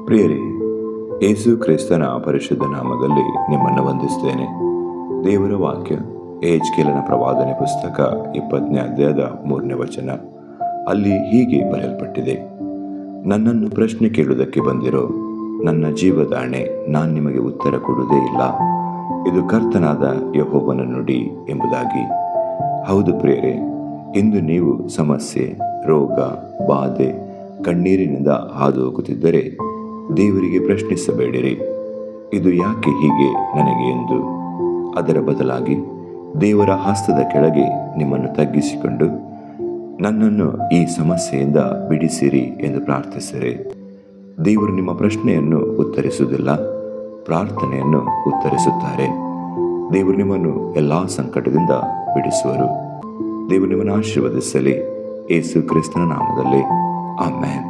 ಪ್ರಿಯರೇ, ಯೇಸು ಕ್ರಿಸ್ತನ ಪರಿಶುದ್ಧ ನಾಮದಲ್ಲಿ ನಿಮ್ಮನ್ನು ವಂದಿಸ್ತೇನೆ. ದೇವರ ವಾಕ್ಯ ಎಹೆಜ್ಕೇಲನ ಪ್ರವಾದನೆ ಪುಸ್ತಕ 20ನೇ ಅಧ್ಯಾಯದ 3ನೇ ವಚನ. ಅಲ್ಲಿ ಹೀಗೆ ಬರೆಯಲ್ಪಟ್ಟಿದೆ: ನನ್ನನ್ನು ಪ್ರಶ್ನೆ ಕೇಳುವುದಕ್ಕೆ ಬಂದಿರೋ, ನನ್ನ ಜೀವದಾಣೆ, ನಾನು ನಿಮಗೆ ಉತ್ತರ ಕೊಡುವುದೇ ಇಲ್ಲ. ಇದು ಕರ್ತನಾದ ಯೆಹೋವನ ನುಡಿ ಎಂಬುದಾಗಿ. ಹೌದು ಪ್ರಿಯರೇ, ಇಂದು ನೀವು ಸಮಸ್ಯೆ, ರೋಗ, ಬಾಧೆ, ಕಣ್ಣೀರಿನಿಂದ ಹಾದು ಹೋಗುತ್ತಿದ್ದರೆ ದೇವರಿಗೆ ಪ್ರಶ್ನಿಸಬೇಡಿರಿ, ಇದು ಯಾಕೆ ಹೀಗೆ ನನಗೆ ಎಂದು. ಅದರ ಬದಲಾಗಿ ದೇವರ ಹಸ್ತದ ಕೆಳಗೆ ನಿಮ್ಮನ್ನು ತಗ್ಗಿಸಿಕೊಂಡು, ನನ್ನನ್ನು ಈ ಸಮಸ್ಯೆಯಿಂದ ಬಿಡಿಸಿರಿ ಎಂದು ಪ್ರಾರ್ಥಿಸಿರಿ. ದೇವರು ನಿಮ್ಮ ಪ್ರಶ್ನೆಯನ್ನು ಉತ್ತರಿಸುವುದಿಲ್ಲ, ಪ್ರಾರ್ಥನೆಯನ್ನು ಉತ್ತರಿಸುತ್ತಾರೆ. ದೇವರು ನಿಮ್ಮನ್ನು ಎಲ್ಲ ಸಂಕಟದಿಂದ ಬಿಡಿಸುವರು. ದೇವರು ನಿಮ್ಮನ್ನು ಆಶೀರ್ವದಿಸಲಿ. ಯೇಸು ಕ್ರಿಸ್ತನ ನಾಮದಲ್ಲಿ ಆಮೆನ್.